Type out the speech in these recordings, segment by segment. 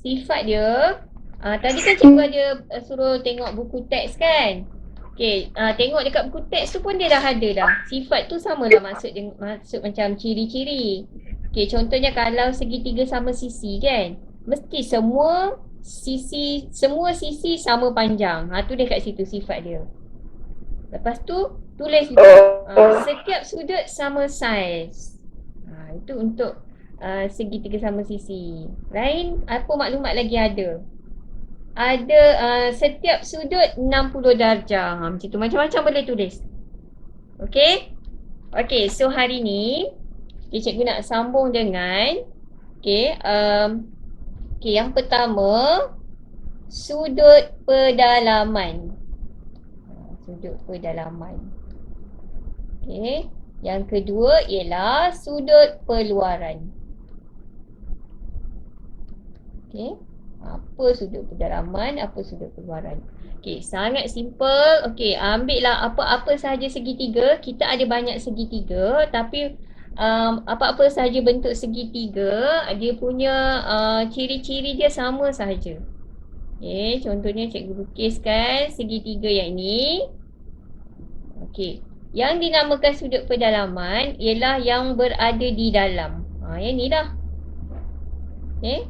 sifat dia, tadi kan cikgu ada suruh tengok buku teks kan. Okay, tengok dekat buku teks tu pun dia dah ada dah. Sifat tu samalah maksud macam ciri-ciri. Okay, contohnya kalau segitiga sama sisi kan, mesti semua sisi sama panjang. Tu dia kat situ sifat dia. Lepas tu tulis juga setiap sudut sama saiz. Itu untuk segitiga sama sisi. Lain apa maklumat lagi ada? Ada setiap sudut 60 darjah. Macam tu, macam-macam boleh tulis. Okey? Okey, so hari ni cikgu nak sambung dengan yang pertama sudut pedalaman. Sudut pedalaman. Okey. Yang kedua ialah sudut peluaran. Okey. Apa sudut pedalaman, apa sudut peluaran. Okey, sangat simple. Okey, ambillah apa-apa sahaja segitiga. Kita ada banyak segitiga, tapi apa-apa sahaja bentuk segitiga, dia punya ciri-ciri dia sama sahaja. Okey, contohnya cikgu lukiskan segitiga yang ini. Okey, yang dinamakan sudut pedalaman ialah yang berada di dalam. Yang ni dah. Okey.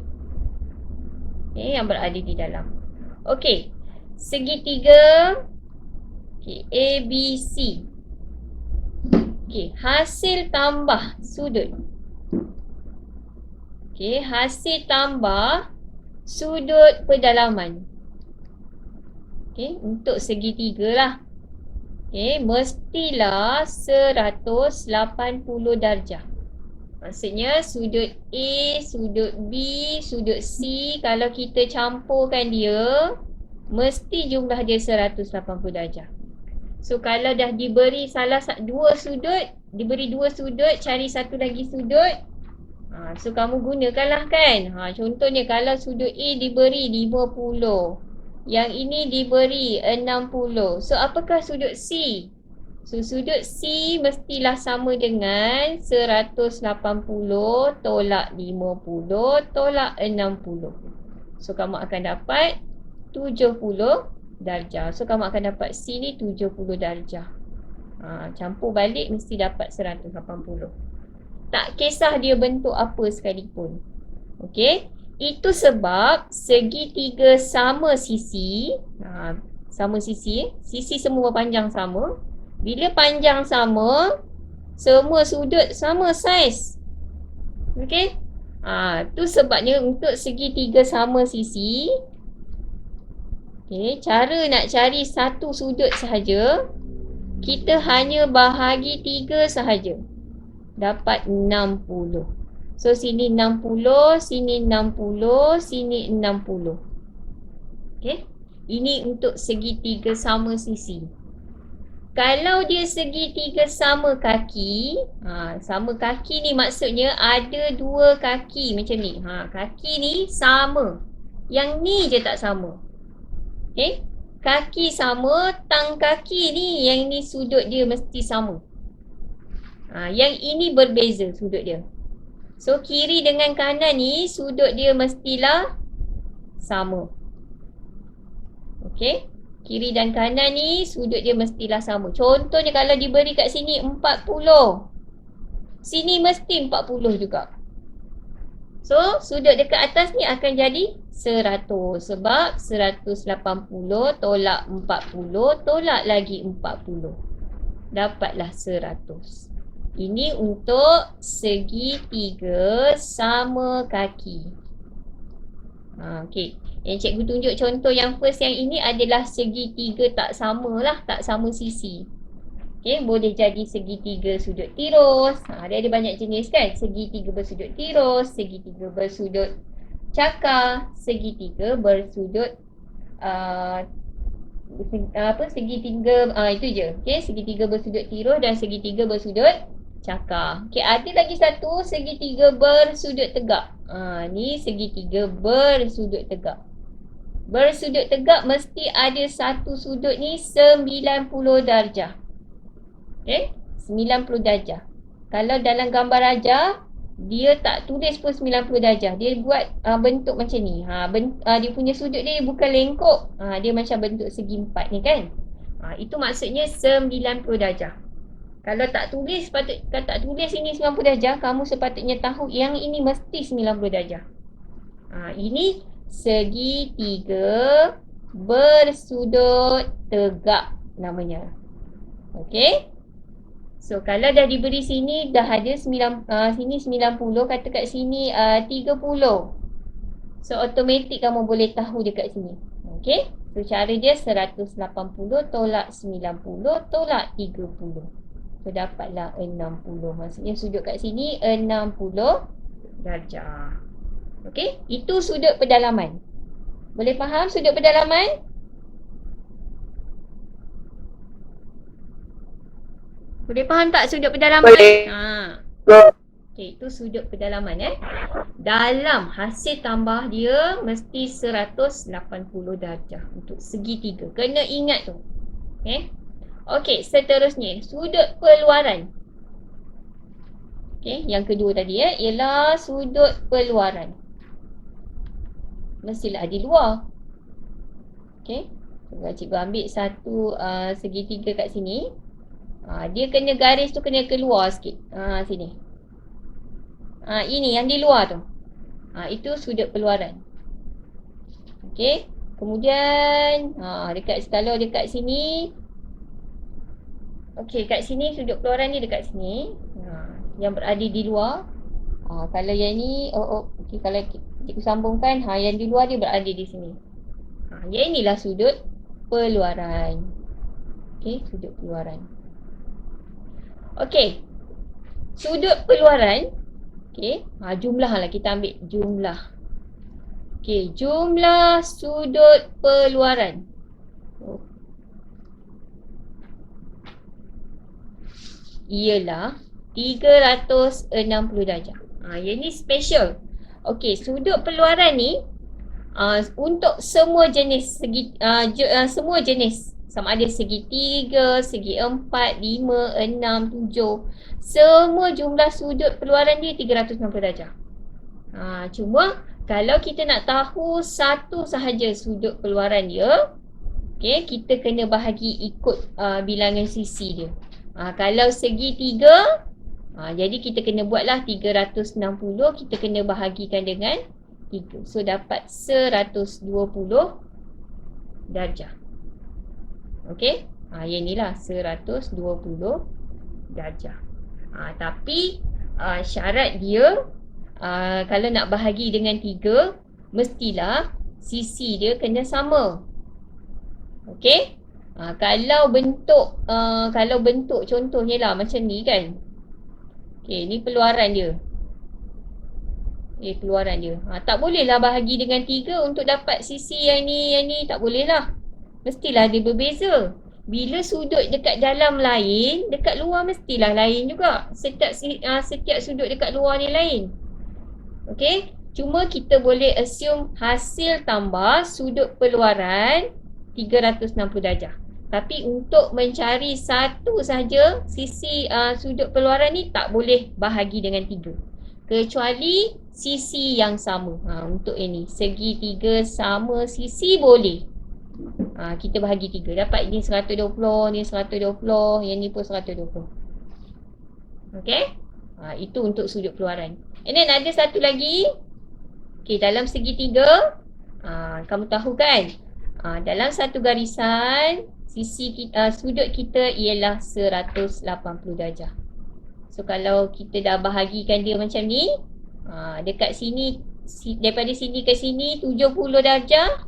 Yang berada di dalam. Okey. Segitiga ABC. Okey, hasil tambah sudut. Okey, hasil tambah sudut pedalaman. Okey, untuk segitiga lah. Okey, mestilah 180 darjah. Maksudnya sudut A, sudut B, sudut C, kalau kita campurkan dia, mesti jumlah dia 180 darjah. So kalau dah diberi dua sudut, cari satu lagi sudut. So kamu gunakanlah kan. Contohnya kalau sudut A diberi 50, yang ini diberi 60. So apakah sudut C? So sudut C mestilah sama dengan 180 tolak 50 tolak 60. So kamu akan dapat 70 darjah. So kamu akan dapat C ni 70 darjah. Campur balik mesti dapat 180. Tak kisah dia bentuk apa sekalipun. Okey. Itu sebab segitiga sama sisi. Sama sisi. Sisi semua panjang sama. Bila panjang sama, semua sudut sama saiz. Okey? Tu sebabnya untuk segitiga sama sisi, cara nak cari satu sudut sahaja, kita hanya bahagi 3 sahaja. Dapat 60. So sini 60, sini 60, sini 60. Okey? Ini untuk segitiga sama sisi. Kalau dia segitiga sama kaki, sama kaki ni maksudnya ada dua kaki macam ni. Kaki ni sama. Yang ni je tak sama. Okay? Kaki sama, tang kaki ni, yang ni sudut dia mesti sama. Yang ini berbeza sudut dia. So kiri dengan kanan ni sudut dia mestilah sama. Okay? Kiri dan kanan ni sudut dia mestilah sama. Contohnya kalau diberi kat sini 40, sini mesti 40 juga. So sudut dekat atas ni akan jadi 100. Sebab 180 tolak 40 tolak lagi 40. Dapatlah 100. Ini untuk segitiga sama kaki. Okay. Yang cikgu tunjuk contoh yang first yang ini adalah segitiga tak sama lah, tak sama sisi. Okay, boleh jadi segitiga sudut tirus. Dia ada banyak jenis kan. Segitiga bersudut tirus, segitiga bersudut cakar, segitiga bersudut segitiga itu je. Okay, segitiga bersudut tirus dan segitiga bersudut cakar. Okay, ada lagi satu segitiga bersudut tegak. Ni segitiga bersudut tegak. Bersudut tegak mesti ada satu sudut ni 90 darjah. Okay, 90 darjah. Kalau dalam gambar rajah, Dia tak tulis pun 90 darjah. Dia buat bentuk macam ni. Dia punya sudut dia bukan lengkok. Dia macam bentuk segi empat ni kan. Itu maksudnya 90 darjah. Kalau tak tulis kalau tak tulis ini 90 darjah, kamu sepatutnya tahu yang ini mesti 90 darjah. Ini segitiga bersudut tegak namanya. Okey. So kalau dah diberi sini dah ada sini 90, kata kat sini 30. So automatik kamu boleh tahu dekat sini. Okey. So cara dia 180 tolak 90 tolak 30. So dapatlah 60. Maksudnya sudut kat sini 60 darjah. Okey. Itu sudut pedalaman. Boleh faham sudut pedalaman? Boleh faham tak sudut pedalaman? Boleh. Okey, itu sudut pedalaman Dalam hasil tambah dia mesti 180 darjah untuk segitiga. Kena ingat tu. Okey. Okey, seterusnya sudut peluaran. Okey, yang kedua tadi ialah sudut peluaran. Mestilah di luar. Okey. Kalau cikgu ambil satu segitiga kat sini. Dia kena garis tu kena keluar sikit. Sini. Ini yang di luar tu. Itu sudut peluaran. Okey. Kemudian kalau dekat sini. Okey, kat sini sudut peluaran dia dekat sini. Yang berada di luar. Kalau yang ni okey, kalau cikgu sambungkan yang di luar dia berada di sini. Yang inilah sudut peluaran. Okey, sudut peluaran. Okey. Sudut peluaran. Okey, jumlahlah kita ambil jumlah. Okey, jumlah sudut peluaran. Ialah 360 darjah. Yang ni special. Okey, sudut peluaran ni untuk semua jenis semua jenis, sama ada segitiga, segi 4, 5, 6, 7, semua jumlah sudut peluaran dia 360 darjah. Cuma kalau kita nak tahu satu sahaja sudut peluaran dia, okey, kita kena bahagi ikut bilangan sisi dia. Kalau segitiga, jadi kita kena buatlah 360, kita kena bahagikan dengan 3. So dapat 120 darjah. Okey. Yang inilah 120 darjah. Tapi syarat dia kalau nak bahagi dengan 3, mestilah sisi dia kena sama. Okey. Kalau bentuk contohnya lah macam ni kan. Okey, ni peluaran dia. Keluaran dia. Tak bolehlah bahagi dengan 3 untuk dapat sisi yang ni tak bolehlah. Mestilah dia berbeza. Bila sudut dekat dalam lain, dekat luar mestilah lain juga. Setiap sudut dekat luar ni lain. Okey, cuma kita boleh assume hasil tambah sudut peluaran 360 darjah. Tapi untuk mencari satu saja sisi sudut peluaran ni tak boleh bahagi dengan 3. Kecuali sisi yang sama. Untuk ini segitiga sama sisi boleh. Kita bahagi 3. Dapat ni 120, ni 120, yang ni pun 120. Okey? Itu untuk sudut peluaran. And then ada satu lagi. Okey, dalam segitiga, kamu tahu kan? Dalam satu garisan, sudut kita ialah 180 darjah. So kalau kita dah bahagikan dia macam ni, dekat sini, daripada sini ke sini 70 darjah.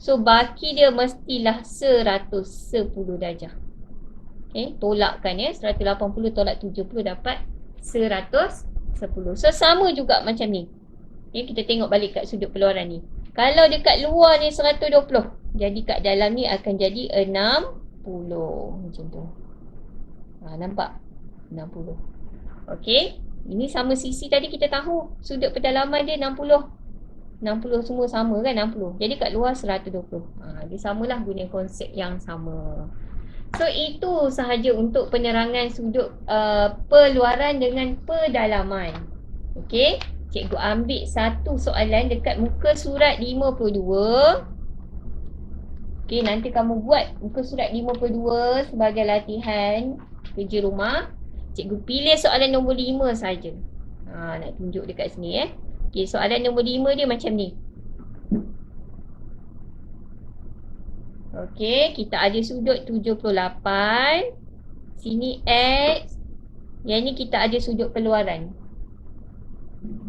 So baki dia mestilah 110 darjah. Okay, tolakkan 180 tolak 70 dapat 110. So sama juga macam ni. Okay, kita tengok balik kat sudut peluaran ni. Kalau dekat luar ni 120, jadi kat dalam ni akan jadi 60. Macam tu. Nampak? 60. Okey, ini sama sisi tadi kita tahu. Sudut pedalaman dia 60. 60 semua sama kan, 60. Jadi kat luar 120. Dia samalah guna konsep yang sama. So itu sahaja untuk penerangan sudut peluaran dengan pedalaman. Okey, cikgu ambil satu soalan dekat muka surat 52. Okey, nanti kamu buat muka surat 52 sebagai latihan kerja rumah. Cikgu pilih soalan nombor 5 saja. Nak tunjuk dekat sini Okey, soalan nombor 5 dia macam ni. Okey, kita ada sudut 78. Sini X. Yang ni kita ada sudut keluaran.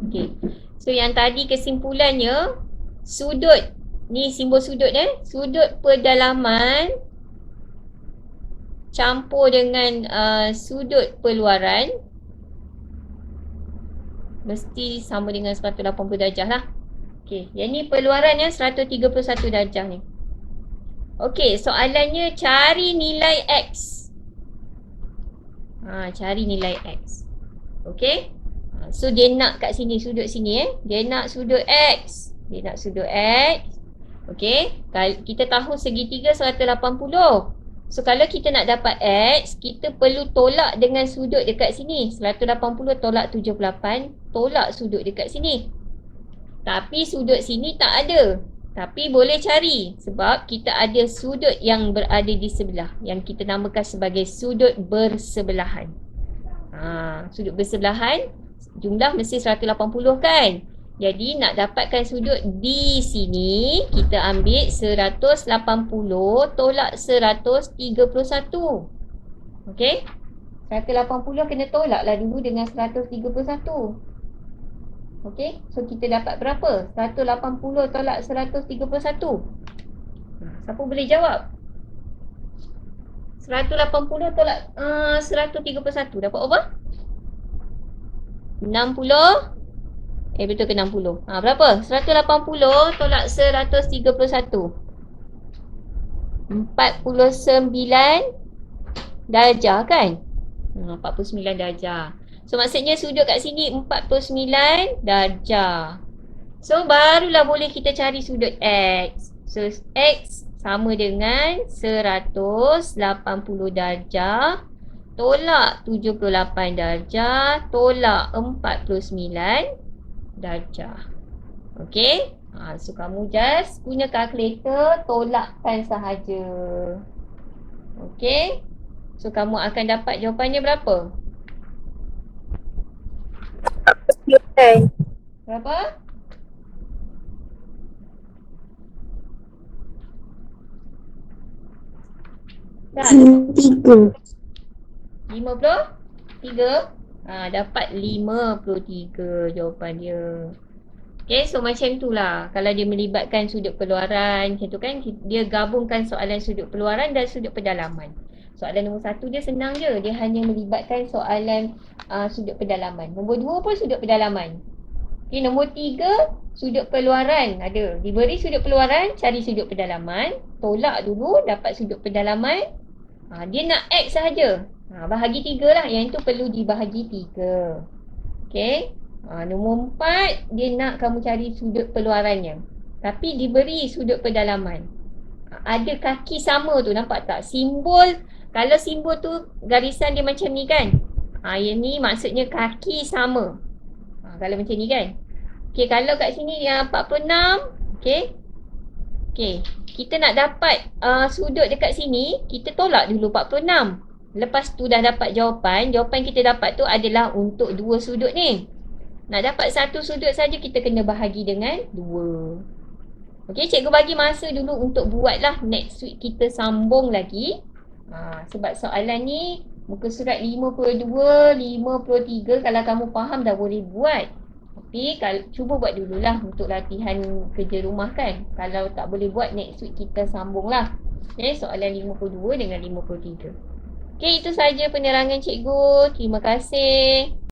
Okey. So yang tadi kesimpulannya, sudut ni simbol sudut sudut pendalaman campur dengan sudut peluaran mesti sama dengan 180 darjah lah. Okey, yang ni peluaran 131 darjah ni. Okey, soalannya cari nilai X. Cari nilai X. Okey. So dia nak kat sini, sudut sini Dia nak sudut X. Dia nak sudut X. Okey. Kita tahu segitiga 180. So kalau kita nak dapat X, kita perlu tolak dengan sudut dekat sini. 180 tolak 78, tolak sudut dekat sini. Tapi sudut sini tak ada. Tapi boleh cari sebab kita ada sudut yang berada di sebelah, yang kita namakan sebagai sudut bersebelahan. Sudut bersebelahan jumlah mesti 180 kan. Jadi nak dapatkan sudut di sini, kita ambil 180 tolak 131. Okey? 180 kena tolaklah dulu dengan 131. Okey? So kita dapat berapa? 180 tolak 131. Siapa boleh jawab? 180 tolak 131 dapat apa? 60. Betul ke 60? Berapa? 180 tolak 131. 49 darjah kan? 49 darjah. So maksudnya sudut kat sini 49 darjah. So barulah boleh kita cari sudut X. So X sama dengan 180 darjah tolak 78 darjah tolak 49 darjah. Okey? So kamu just guna kalkulator, tolakkan sahaja. Okey? So kamu akan dapat jawapannya berapa? Berapa? Dah. 53. Dapat 53 jawapan dia. Okay, so macam itulah. Kalau dia melibatkan sudut peluaran, macam tu kan, dia gabungkan soalan sudut peluaran dan sudut pendalaman. Soalan nombor 1 dia senang je. Dia hanya melibatkan soalan sudut pendalaman. Nombor 2 pun sudut pendalaman. Okay, nombor 3 sudut peluaran. Ada. Diberi sudut peluaran, cari sudut pendalaman. Tolak dulu, dapat sudut pendalaman. Dia nak X sahaja. Bahagi 3 lah. Yang itu perlu dibahagi 3. Okay. Nombor 4, dia nak kamu cari sudut peluarannya. Tapi diberi sudut pendalaman. Ada kaki sama tu, nampak tak? Simbol, kalau simbol tu garisan dia macam ni kan? Yang ni maksudnya kaki sama. Kalau macam ni kan? Okay, kalau kat sini yang 46. Okay. Okay, kita nak dapat sudut dekat sini, kita tolak dulu 46. Lepas tu dah dapat jawapan. Jawapan kita dapat tu adalah untuk 2 sudut ni. Nak dapat 1 sudut saja kita kena bahagi dengan 2. Okey, cikgu bagi masa dulu untuk buatlah. Next week kita sambung lagi. Sebab soalan ni muka surat 52, 53 kalau kamu faham dah boleh buat. Tapi cuba buat dululah untuk latihan kerja rumah kan. Kalau tak boleh buat, next week kita sambunglah. Okay, soalan 52 dengan 53. Okey, itu saja penerangan cikgu. Terima kasih.